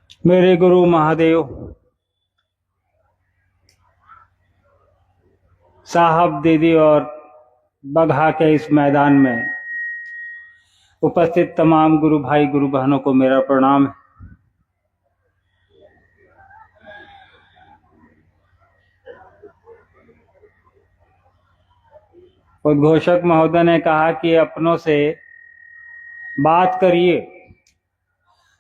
मेरे गुरु महादेव साहब, दीदी और बगहा के इस मैदान में उपस्थित तमाम गुरु भाई गुरु बहनों को मेरा प्रणाम है। उद्घोषक महोदय ने कहा कि अपनों से बात करिए।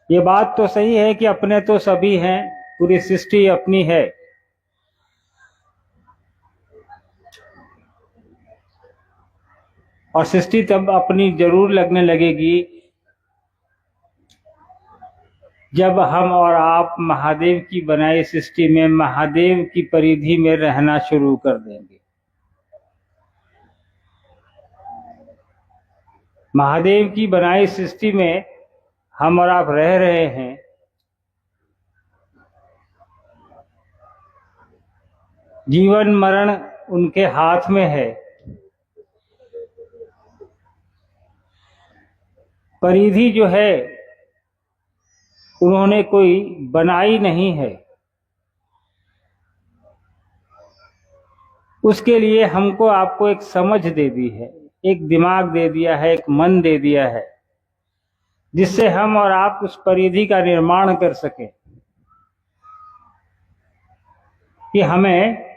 ये बात तो सही है कि अपने तो सभी हैं, पूरी सृष्टि अपनी है, और सृष्टि तब अपनी जरूर लगने लगेगी जब हम और आप महादेव की बनाई सृष्टि में, महादेव की परिधि में रहना शुरू कर देंगे। महादेव की बनाई सृष्टि में हम और आप रह रहे हैं। जीवन मरण उनके हाथ में है। परिधि जो है उन्होंने कोई बनाई नहीं है। उसके लिए हमको आपको एक समझ दे दी है, एक दिमाग दे दिया है, एक मन दे दिया है, जिससे हम और आप उस परिधि का निर्माण कर सकें कि हमें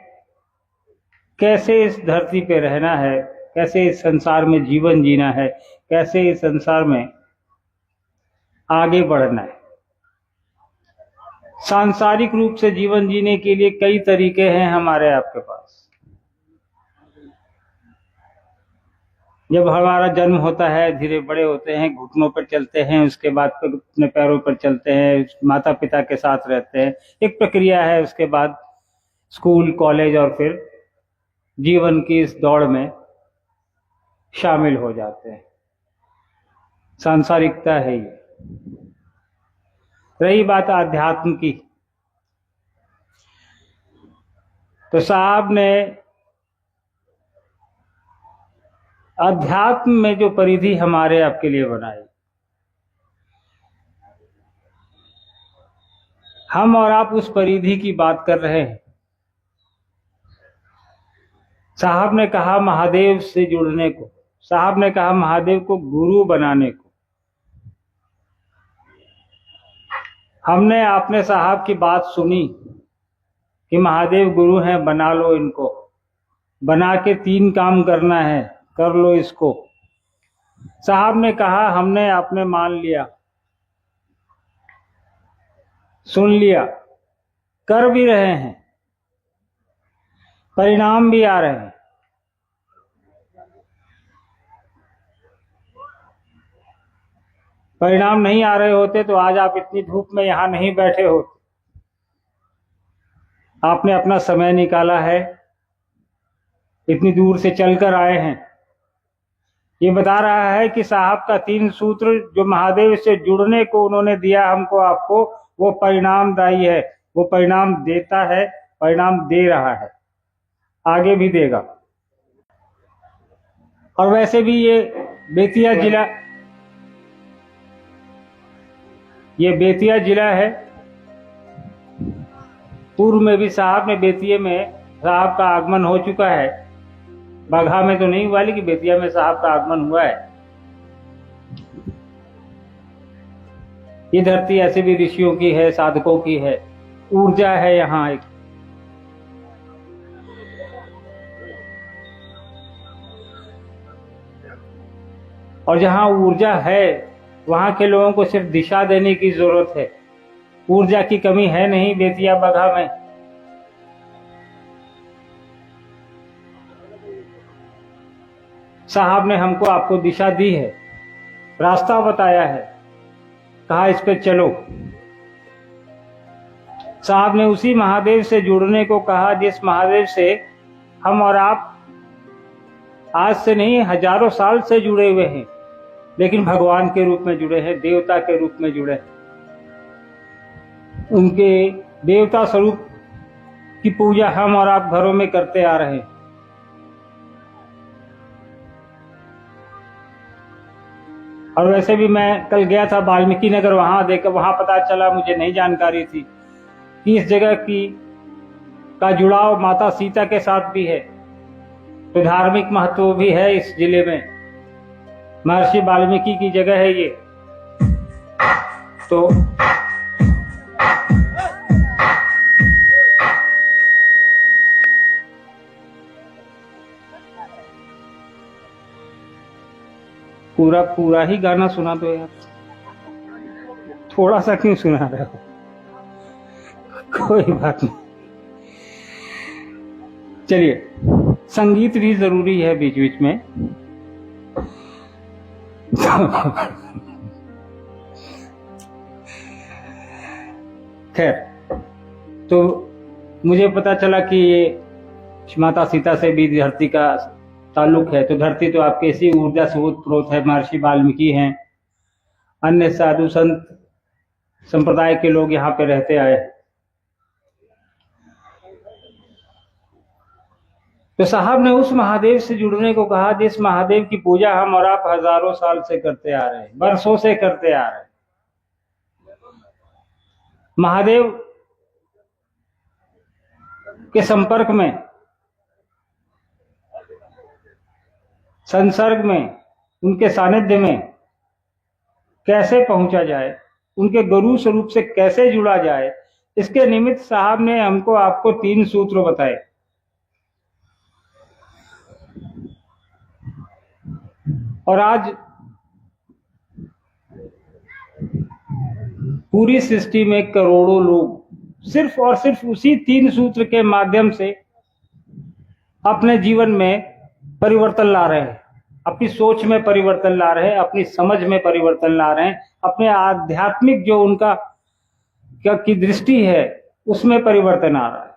कैसे इस धरती पे रहना है, कैसे इस संसार में जीवन जीना है, कैसे इस संसार में आगे बढ़ना है। सांसारिक रूप से जीवन जीने के लिए कई तरीके हैं हमारे आपके पास। जब हमारा जन्म होता है, धीरे बड़े होते हैं, घुटनों पर चलते हैं, उसके बाद अपने पैरों पर चलते हैं, माता पिता के साथ रहते हैं, एक प्रक्रिया है। उसके बाद स्कूल, कॉलेज और फिर जीवन की इस दौड़ में शामिल हो जाते हैं। सांसारिकता है ये। रही बात आध्यात्म की, तो साहब ने अध्यात्म में जो परिधि हमारे आपके लिए बनाई, हम और आप उस परिधि की बात कर रहे हैं। साहब ने कहा महादेव से जुड़ने को, साहब ने कहा महादेव को गुरु बनाने को। हमने आपने साहब की बात सुनी कि महादेव गुरु हैं, बना लो इनको, बना के 3 काम करना है, कर लो इसको। साहब ने कहा, हमने आपने मान लिया, सुन लिया, कर भी रहे हैं, परिणाम भी आ रहे हैं। परिणाम नहीं आ रहे होते तो आज आप इतनी धूप में यहां नहीं बैठे होते। आपने अपना समय निकाला है, इतनी दूर से चलकर आए हैं। ये बता रहा है कि साहब का 3 सूत्र जो महादेव से जुड़ने को उन्होंने दिया हमको आपको, वो परिणामदायी है, वो परिणाम देता है, परिणाम दे रहा है, आगे भी देगा। और वैसे भी ये बेतिया जिला है। पूर्व में भी साहब ने बेतिया में साहब का आगमन हो चुका है। बगहा में तो नहीं हुआ, लेकिन बेतिया में साहब का आगमन हुआ है। ये धरती ऐसे भी ऋषियों की है, साधकों की है, ऊर्जा है यहाँ एक। और जहाँ ऊर्जा है वहां के लोगों को सिर्फ दिशा देने की जरूरत है। ऊर्जा की कमी है नहीं बेतिया बगहा में। साहब ने हमको आपको दिशा दी है, रास्ता बताया है, कहा इस पे चलो। साहब ने उसी महादेव से जुड़ने को कहा जिस महादेव से हम और आप आज से नहीं हजारों साल से जुड़े हुए हैं, लेकिन भगवान के रूप में जुड़े हैं, देवता के रूप में जुड़े हैं। उनके देवता स्वरूप की पूजा हम और आप घरों में करते आ रहे हैं। और वैसे भी मैं कल गया था वाल्मीकि नगर, वहां देखकर वहां पता चला, मुझे नहीं जानकारी थी कि इस जगह की का जुड़ाव माता सीता के साथ भी है। तो धार्मिक महत्व भी है इस जिले में, महर्षि वाल्मीकि की जगह है ये। तो पूरा पूरा ही गाना सुना दो यार, थोड़ा सा क्यों सुना रहे हो? कोई बात नहीं, चलिए, संगीत भी जरूरी है बीच बीच में। खैर, तो मुझे पता चला कि ये माता सीता से भी धरती का ताल्लुक है। तो धरती तो आपके इसी ऊर्जा स्रोत है, महर्षि वाल्मीकि हैं, अन्य साधु संत संप्रदाय के लोग यहाँ पे रहते आए। तो साहब ने उस महादेव से जुड़ने को कहा जिस महादेव की पूजा हम और आप हजारों साल से करते आ रहे हैं, वर्षों से करते आ रहे हैं। महादेव के संपर्क में, संसर्ग में, उनके सानिध्य में कैसे पहुंचा जाए, उनके गुरु स्वरूप से कैसे जुड़ा जाए, इसके निमित्त साहब ने हमको आपको 3 सूत्र बताए। और आज पूरी सृष्टि में करोड़ों लोग सिर्फ और सिर्फ उसी 3 सूत्र के माध्यम से अपने जीवन में परिवर्तन ला रहे हैं, अपनी सोच में परिवर्तन ला रहे हैं, अपनी समझ में परिवर्तन ला रहे हैं, अपने आध्यात्मिक जो उनका क्या की दृष्टि है उसमें परिवर्तन आ रहा है।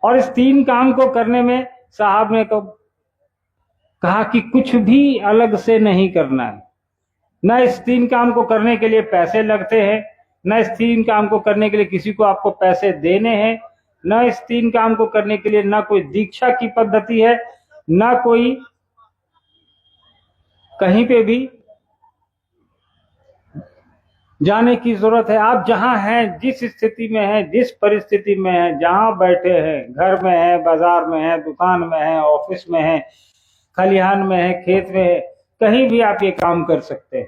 और इस 3 काम को करने में साहब ने तो कहा कि कुछ भी अलग से नहीं करना है। न इस 3 काम को करने के लिए पैसे लगते हैं, न इस 3 काम को करने के लिए किसी को आपको पैसे देने हैं, न इस 3 काम को करने के लिए ना कोई दीक्षा की पद्धति है, ना कोई कहीं पे भी जाने की जरूरत है। आप जहां हैं, जिस स्थिति में हैं, जिस परिस्थिति में हैं, जहां बैठे हैं, घर में हैं, बाजार में हैं, दुकान में हैं, ऑफिस में हैं, खलिहान में हैं, खेत में हैं, कहीं भी आप ये काम कर सकते हैं।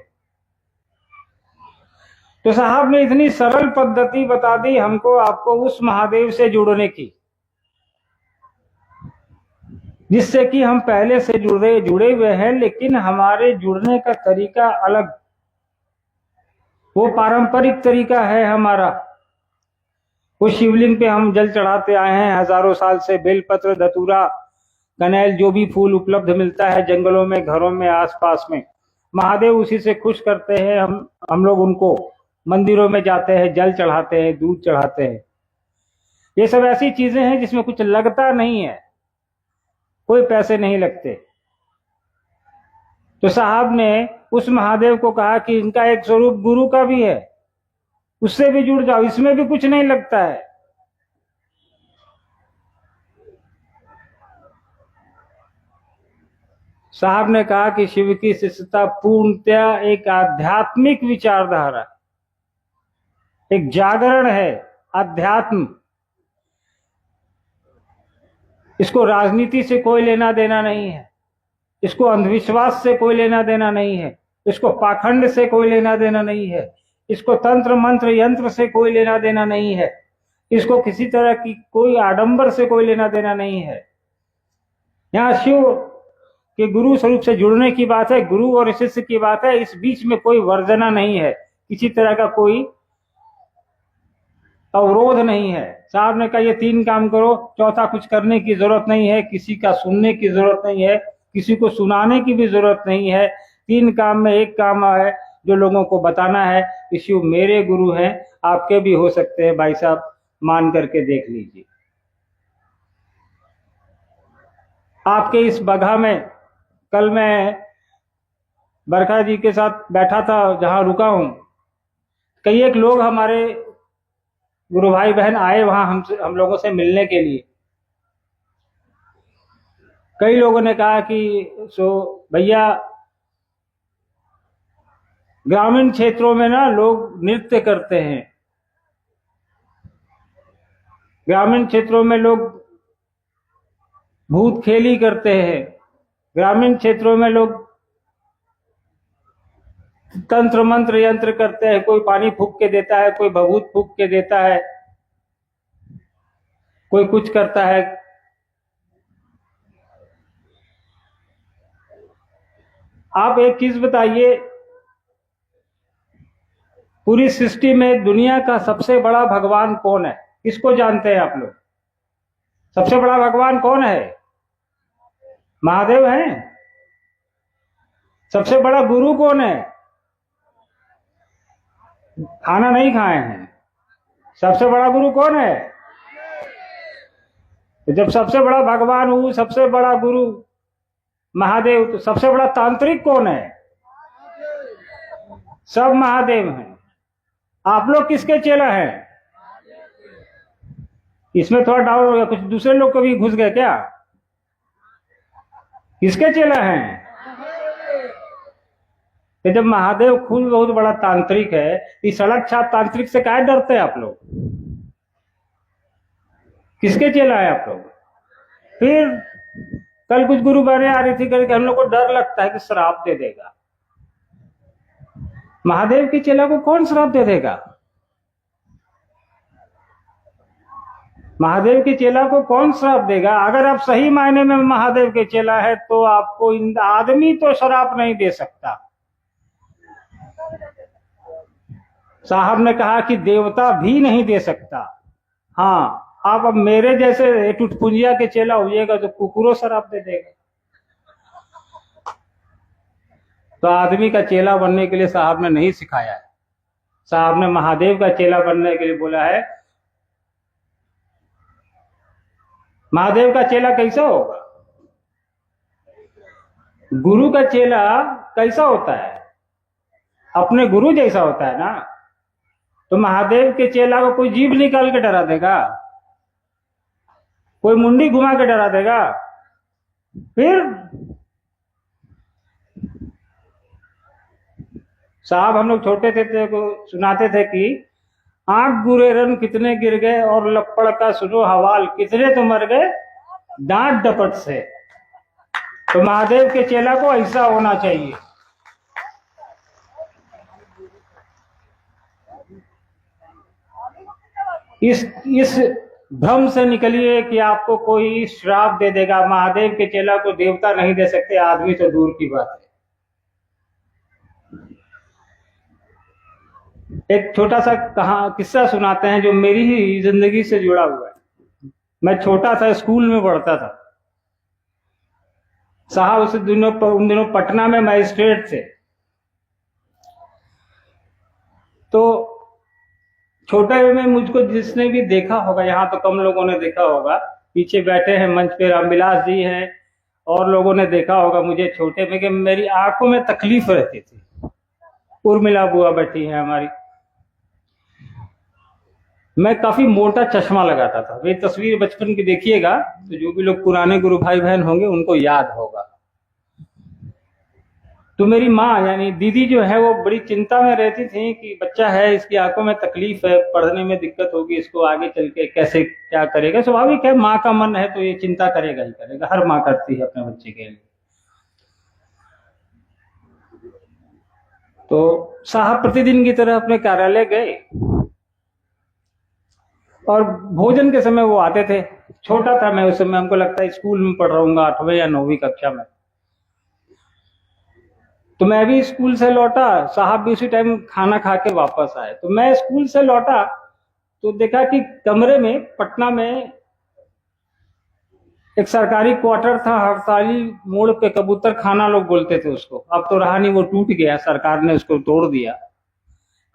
तो साहब ने इतनी सरल पद्धति बता दी हमको आपको उस महादेव से जुड़ने की, जिससे कि हम पहले से जुड़े हुए हैं, लेकिन हमारे जुड़ने का तरीका अलग, वो पारंपरिक तरीका है हमारा। वो शिवलिंग पे हम जल चढ़ाते आए हैं हजारों साल से, बेलपत्र, धतूरा, कनेल, जो भी फूल उपलब्ध मिलता है जंगलों में, घरों में, आसपास में, महादेव उसी से खुश करते हैं। हम लोग उनको मंदिरों में जाते हैं, जल चढ़ाते हैं, दूध चढ़ाते हैं। ये सब ऐसी चीजें हैं जिसमें कुछ लगता नहीं है, कोई पैसे नहीं लगते। तो साहब ने उस महादेव को कहा कि इनका एक स्वरूप गुरु का भी है, उससे भी जुड़ जाओ, इसमें भी कुछ नहीं लगता है। साहब ने कहा कि शिव की शिष्यता पूर्णतया एक आध्यात्मिक विचारधारा, एक जागरण है, अध्यात्म। इसको राजनीति से कोई लेना देना नहीं है, इसको अंधविश्वास से कोई लेना देना नहीं है, इसको पाखंड से कोई लेना देना नहीं है, इसको तंत्र मंत्र यंत्र से कोई लेना देना नहीं है, इसको किसी तरह की कोई आडंबर से कोई लेना देना नहीं है। यहाँ शिव के गुरु स्वरूप से जुड़ने की बात है, गुरु और शिष्य की बात है। इस बीच में कोई वर्जना नहीं है, किसी तरह का कोई अवरोध नहीं है। साहब ने कहा ये 3 काम करो, चौथा कुछ करने की जरूरत नहीं है, किसी का सुनने की जरूरत नहीं है, किसी को सुनाने की भी जरूरत नहीं है। 3 काम में एक काम है जो लोगों को बताना है कि शिव मेरे गुरु हैं, आपके भी हो सकते हैं भाई साहब, मान करके देख लीजिए। आपके इस बगहा में कल मैं बरखा जी के साथ बैठा था, जहां रुका हूं, कई एक लोग हमारे गुरु भाई बहन आए वहां हम लोगों से मिलने के लिए। कई लोगों ने कहा कि सो भैया ग्रामीण क्षेत्रों में ना लोग नृत्य करते हैं, ग्रामीण क्षेत्रों में लोग भूत खेली करते हैं, ग्रामीण क्षेत्रों में लोग तंत्र मंत्र यंत्र करते हैं, कोई पानी फूंक के देता है, कोई भभूत फूंक के देता है, कोई कुछ करता है। आप एक चीज बताइए, पूरी सृष्टि में दुनिया का सबसे बड़ा भगवान कौन है? किसको जानते हैं आप लोग? सबसे बड़ा भगवान कौन है? महादेव हैं। सबसे बड़ा गुरु कौन है? खाना नहीं खाए हैं। सबसे बड़ा गुरु कौन है? तो जब सबसे बड़ा भगवान हूँ, सबसे बड़ा गुरु महादेव, तो सबसे बड़ा तांत्रिक कौन है? सब महादेव हैं। आप लोग किसके चेला हैं? इसमें थोड़ा डाउट हो गया, कुछ दूसरे लोग कभी घुस गए क्या? किसके चेला हैं? तो जब महादेव खुद बहुत बड़ा तांत्रिक है, इस सड़क छाप तांत्रिक से काहे डरते हैं आप लोग? किसके चेला है आप लोग? फिर कल कुछ गुरु बहने आ रही थी करके, हम लोग को डर लगता है कि श्राप दे देगा। महादेव के चेला को कौन श्राप दे देगा? महादेव के चेला को कौन श्राप देगा? अगर आप सही मायने में महादेव के चेला है तो आपको आदमी तो श्राप नहीं दे सकता। साहब ने कहा कि देवता भी नहीं दे सकता। हाँ, आप अब मेरे जैसे टुटपुंजिया के चेला होइएगा तो कुकुरों श्राप दे देगा। तो आदमी का चेला बनने के लिए साहब ने नहीं सिखाया है, साहब ने महादेव का चेला बनने के लिए बोला है। महादेव का चेला कैसा होगा? गुरु का चेला कैसा होता है? अपने गुरु जैसा होता है ना। तो महादेव के चेला को कोई जीभ निकाल के डरा देगा? कोई मुंडी घुमा के डरा देगा? फिर साहब हम लोग छोटे थे तो सुनाते थे कि आंख गुरे रन कितने गिर गए और लपड़ का सुनो हवाल, कितने तो मर गए डांट डपट से। तो महादेव के चेला को ऐसा होना चाहिए। इस भ्रम से निकलिए कि आपको कोई श्राप दे देगा। महादेव के चेला को देवता नहीं दे सकते, आदमी तो दूर की बात है। एक छोटा सा किस्सा सुनाते हैं जो मेरी ही जिंदगी से जुड़ा हुआ है। मैं छोटा था, स्कूल में पढ़ता था। साहब उन दिनों पटना में मजिस्ट्रेट थे। तो छोटे में मुझको जिसने भी देखा होगा, यहाँ तो कम लोगों ने देखा होगा, पीछे बैठे हैं मंच पे रामविलास जी हैं और लोगों ने देखा होगा मुझे छोटे में कि मेरी आंखों में तकलीफ रहती थी। उर्मिला बुआ बैठी है हमारी। मैं काफी मोटा चश्मा लगाता था। वे तस्वीर बचपन की देखिएगा तो जो भी लोग पुराने गुरु भाई बहन होंगे उनको याद होगा। तो मेरी माँ यानी दीदी जो है वो बड़ी चिंता में रहती थी कि बच्चा है, इसकी आंखों में तकलीफ है, पढ़ने में दिक्कत होगी, इसको आगे चल के कैसे क्या करेगा। स्वाभाविक है, माँ का मन है तो ये चिंता करेगा ही करेगा, हर माँ करती है अपने बच्चे के लिए। तो साहब प्रतिदिन की तरह अपने कार्यालय गए और भोजन के समय वो आते थे। छोटा था मैं उस समय, हमको लगता है स्कूल में पढ़ रहा हूँ 8वीं या 9वीं कक्षा में। तो मैं भी स्कूल से लौटा, साहब भी उसी टाइम खाना खा के वापस आए। तो मैं स्कूल से लौटा तो देखा कि कमरे में पटना में एक सरकारी क्वार्टर था, हड़ताली मोड़ पे कबूतर खाना लोग बोलते थे उसको। अब तो रहा नहीं, वो टूट गया, सरकार ने उसको तोड़ दिया।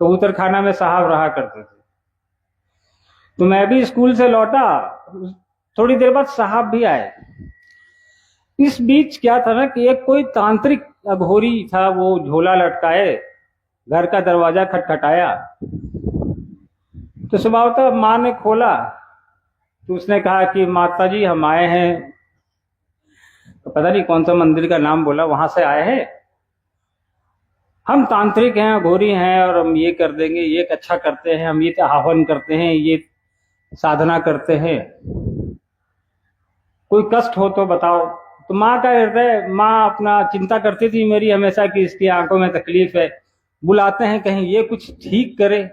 कबूतर खाना में साहब रहा करते थे। तो मैं भी स्कूल से लौटा, थोड़ी देर बाद साहब भी आए। इस बीच क्या था ना कि एक कोई तांत्रिक अघोरी था, वो झोला लटकाए घर का दरवाजा खटखटाया। तो स्वभावतः माँ ने खोला तो उसने कहा कि माता जी हम आए हैं, तो पता नहीं कौन सा मंदिर का नाम बोला, वहां से आए हैं। हम तांत्रिक हैं, अघोरी हैं, और हम ये कर देंगे, ये अच्छा करते हैं, हम ये हवन करते हैं, ये साधना करते हैं। कोई कष्ट हो तो बताओ। तो माँ का हृदय, माँ अपना चिंता करती थी मेरी हमेशा कि इसकी आंखों में तकलीफ है, बुलाते हैं कहीं ये कुछ ठीक करे।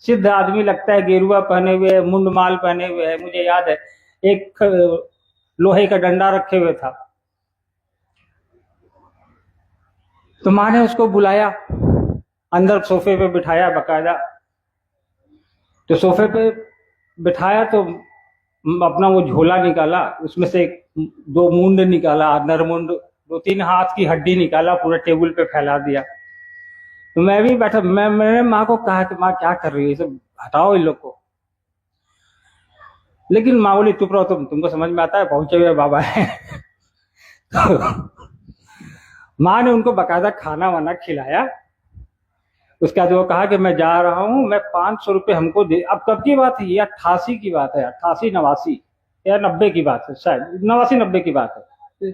सिद्ध आदमी लगता है, गेरुआ पहने हुए है, मुंड माल पहने हुए है। मुझे याद है एक लोहे का डंडा रखे हुए था। तो माँ ने उसको बुलाया, अंदर सोफे पे बिठाया बकायदा। तो सोफे पे बिठाया तो अपना वो झोला निकाला, उसमें से दो मुंड निकाला, नरमुंड, 2-3 हाथ की हड्डी निकाला, पूरा टेबल पे फैला दिया। तो मैं भी बैठा, मैंने माँ को कहा कि माँ क्या कर रही है, ये सब हटाओ इन लोग को। लेकिन माँ बोली चुप रहो, तुमको समझ में आता है, पहुंचे हुए बाबा है। तो माँ ने उनको बकायदा खाना वाना खिलाया। उसके बाद वो कहा कि मैं जा रहा हूं, मैं 500 रुपये हमको दे। अब कब की बात है, ये 88 की बात है, 88, 89 या 90 की बात है, शायद 89, 90 की बात है।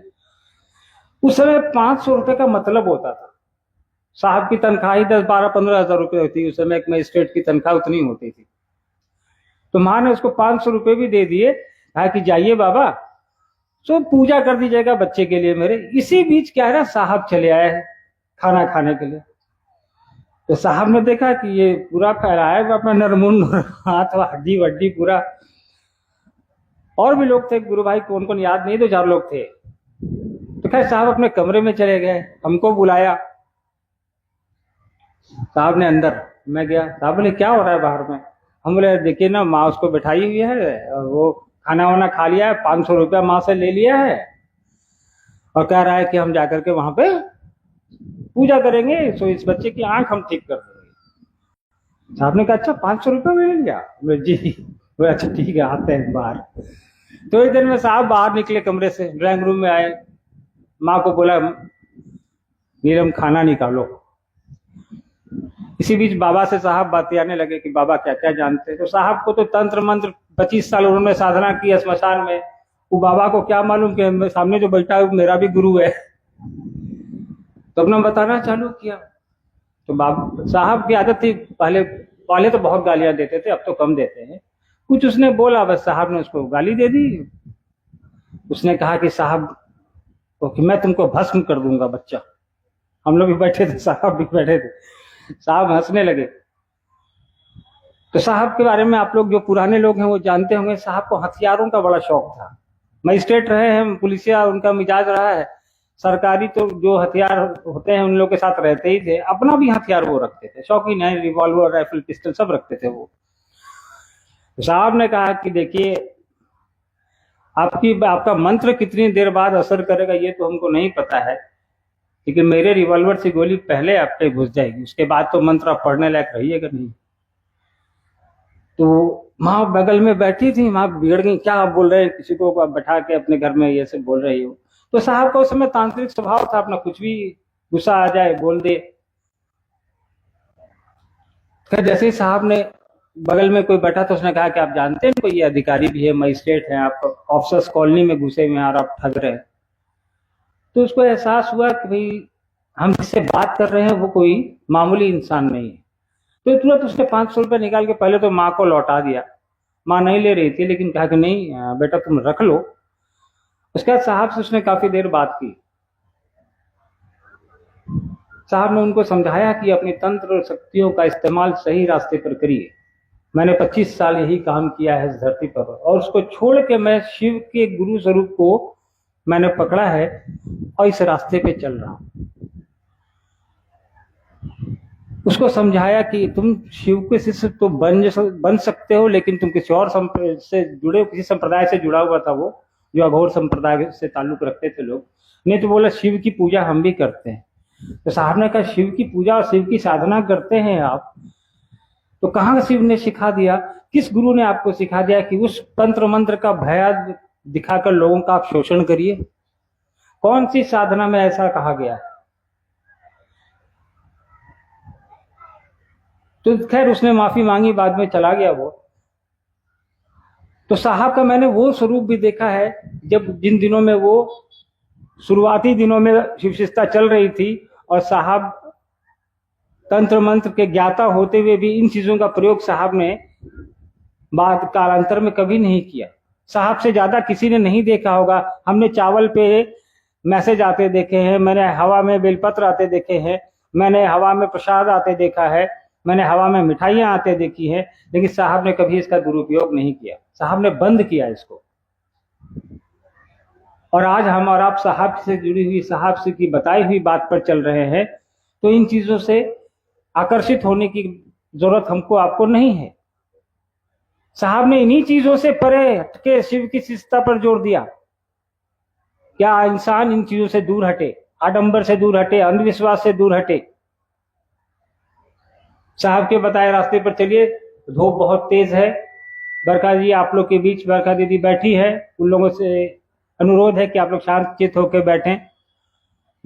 उस समय 500 रुपये का मतलब होता था। साहब की तनख्वाह ही 10, 12, 15 हजार रुपये होती। उस समय एक मजिस्ट्रेट की तनख्वाह उतनी होती थी। तो माँ ने उसको 500 रुपये भी दे दिए, कहा कि जाइए बाबा, तो पूजा कर दीजिएगा बच्चे के लिए मेरे। इसी बीच क्या है ना, साहब चले आए हैं खाना खाने के लिए। तो साहब ने देखा कि ये पूरा फैलाया है अपना नरमुंड, हाथ हड्डी वड्डी पूरा। और भी लोग थे गुरु भाई, कौन कौन याद नहीं, 2-4 लोग थे। तो खैर साहब अपने कमरे में चले गए, हमको बुलाया। साहब ने अंदर, मैं गया। साहब बोले क्या हो रहा है बाहर में? हम बोले देखिए ना, माँ उसको बैठाई हुई है और वो खाना वाना खा लिया है, 500 रुपया माँ से ले लिया है और कह रहा है कि हम जाकर के वहां पे पूजा करेंगे, सो इस बच्चे की आंख हम ठीक कर देंगे। साहब ने कहा अच्छा 500 रुपये में ले लिया? जी। बोले अच्छा ठीक है, आते हैं बाहर। तो एक दिन में साहब बाहर निकले कमरे से, ड्राइंग रूम में आए। माँ को बोला नीलम खाना निकालो। इसी बीच बाबा से साहब बातें आने लगे कि बाबा क्या क्या जानते हैं। तो साहब को तो तंत्र मंत्र 25 साल उन्होंने साधना की स्मशान में, वो बाबा को क्या मालूम कि सामने जो बैठा है मेरा भी गुरु है। तो अपना बताना चालू किया। तो बाबा साहब की आदत थी, पहले तो बहुत गालियां देते थे, अब तो कम देते हैं। कुछ उसने बोला, बस साहब ने उसको गाली दे दी। उसने कहा कि साहब को कि मैं तुमको भस्म कर दूंगा बच्चा। हम लोग भी बैठे थे, साहब भी बैठे थे। साहब हंसने लगे। तो साहब के बारे में आप लोग जो पुराने लोग हैं वो जानते होंगे, साहब को हथियारों का बड़ा शौक था। मजिस्ट्रेट रहे हैं, पुलिसिया उनका मिजाज रहा है। सरकारी तो जो हथियार होते हैं उन लोगों के साथ रहते ही थे, अपना भी हथियार वो रखते थे, शौकीन है, रिवॉल्वर, राइफल, पिस्टल सब रखते थे वो। तो साहब ने कहा कि देखिए आपका मंत्र कितनी देर बाद असर करेगा ये तो हमको नहीं पता है, लेकिन मेरे रिवॉल्वर से गोली पहले आप पे घुस जाएगी, उसके बाद तो मंत्र आप पढ़ने लायक रहिएगा नहीं। तो माँ बगल में बैठी थी, माँ बिगड़ गई, क्या आप बोल रहे हैं, किसी को बैठा के अपने घर में ये सब बोल रही हो। तो साहब का उस समय तांत्रिक स्वभाव था, अपना कुछ भी गुस्सा आ जाए बोल दे। जैसे ही साहब ने बगल में कोई बैठा तो उसने कहा कि आप जानते हैं कोई ये अधिकारी भी है, मजिस्ट्रेट है, आप ऑफिसर्स कॉलोनी में घुसे हुए हैं और आप ठग रहे हैं। तो उसको एहसास हुआ कि भाई हम जिससे बात कर रहे हैं वो कोई मामूली इंसान नहीं है। तो तुरंत उसने 500 रुपये निकाल के पहले तो माँ को लौटा दिया। माँ नहीं ले रही थी, लेकिन कहा कि नहीं बेटा तुम रख लो। उसके बाद साहब से उसने काफी देर बात की। साहब ने उनको समझाया कि अपनी तंत्र और शक्तियों का इस्तेमाल सही रास्ते पर करिए। मैंने 25 साल यही काम किया है इस धरती पर, और उसको छोड़ के मैं शिव के गुरु स्वरूप को मैंने पकड़ा है और इस रास्ते पे चल रहा हूं। उसको समझाया कि तुम शिव के शिष्य तो बन सकते हो, लेकिन तुम किसी और से जुड़े हो, किसी संप्रदाय से जुड़ा हुआ था वो, जो अघोर संप्रदाय से ताल्लुक रखते थे लोग। नहीं तो बोला शिव की पूजा हम भी करते हैं। तो साहब ने कहा शिव की पूजा और शिव की साधना करते हैं आप, तो कहाँ शिव ने सिखा दिया, किस गुरु ने आपको सिखा दिया कि उस तंत्र मंत्र का भय दिखाकर लोगों का आप शोषण करिए? कौन सी साधना में ऐसा कहा गया है? तो खैर उसने माफी मांगी, बाद में चला गया वो। तो साहब का मैंने वो स्वरूप भी देखा है, जब जिन दिनों में वो शुरुआती दिनों में शिव शिष्टता चल रही थी और साहब तंत्र मंत्र के ज्ञाता होते हुए भी इन चीजों का प्रयोग साहब ने बाद कालांतर में कभी नहीं किया। साहब से ज्यादा किसी ने नहीं देखा होगा। हमने चावल पे मैसेज आते देखे हैं, मैंने हवा में बेलपत्र आते देखे हैं, मैंने हवा में प्रसाद आते देखा है, मैंने हवा में मिठाइयां आते देखी हैं, लेकिन साहब ने कभी इसका दुरुपयोग नहीं किया। साहब ने बंद किया इसको। और आज हम और आप साहब से जुड़ी हुई, साहब से की बताई हुई बात पर चल रहे हैं, तो इन चीजों से आकर्षित होने की जरूरत हमको आपको नहीं है। साहब ने इन्हीं चीजों से परे हटके शिव की शिष्टता पर जोर दिया। क्या इंसान इन चीजों से दूर हटे, आडंबर से दूर हटे, अंधविश्वास से दूर हटे। साहब के बताए रास्ते पर चलिए। धूप बहुत तेज है। बरखा जी आप लोग के बीच बरखा दीदी बैठी है, उन लोगों से अनुरोध है कि आप लोग शांतचित्त होकर बैठें।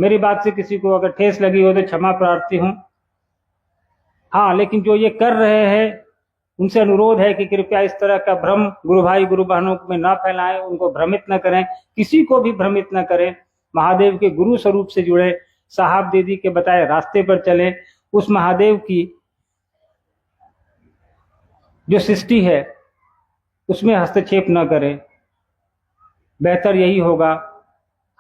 मेरी बात से किसी को अगर ठेस लगी हो तो क्षमा प्रार्थी हूं। हाँ, लेकिन जो ये कर रहे हैं उनसे अनुरोध है कि कृपया इस तरह का भ्रम गुरु भाई गुरु बहनों में न फैलाएं, उनको भ्रमित न करें, किसी को भी भ्रमित न करें। महादेव के गुरु स्वरूप से जुड़े, साहब दीदी के बताए रास्ते पर चलें। उस महादेव की जो सृष्टि है उसमें हस्तक्षेप न करें। बेहतर यही होगा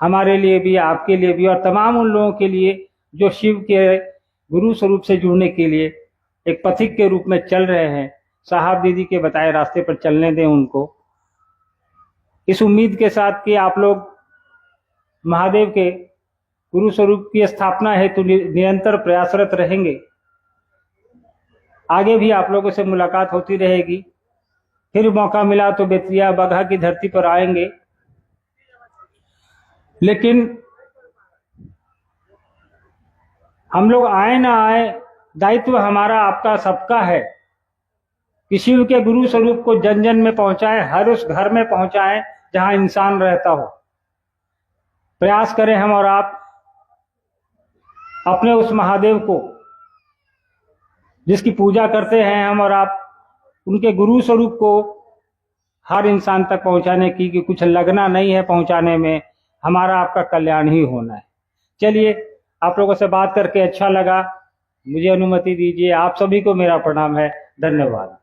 हमारे लिए भी, आपके लिए भी, और तमाम उन लोगों के लिए जो शिव के गुरु स्वरूप से जुड़ने के लिए एक पथिक के रूप में चल रहे हैं। साहब दीदी के बताए रास्ते पर चलने दें उनको, इस उम्मीद के साथ कि आप लोग महादेव के गुरु स्वरूप की स्थापना हेतु निरंतर प्रयासरत रहेंगे। आगे भी आप लोगों से मुलाकात होती रहेगी। फिर मौका मिला तो बेतिया बगहा की धरती पर आएंगे। लेकिन हम लोग आए ना आए, दायित्व हमारा आपका सबका है कि शिव के गुरु स्वरूप को जन जन में पहुंचाएं, हर उस घर में पहुंचाएं जहां इंसान रहता हो। प्रयास करें हम और आप अपने उस महादेव को जिसकी पूजा करते हैं हम और आप, उनके गुरु स्वरूप को हर इंसान तक पहुंचाने की, कि कुछ लगना नहीं है पहुंचाने में, हमारा आपका कल्याण ही होना है। चलिए, आप लोगों से बात करके अच्छा लगा। मुझे अनुमति दीजिए। आप सभी को मेरा प्रणाम है। धन्यवाद।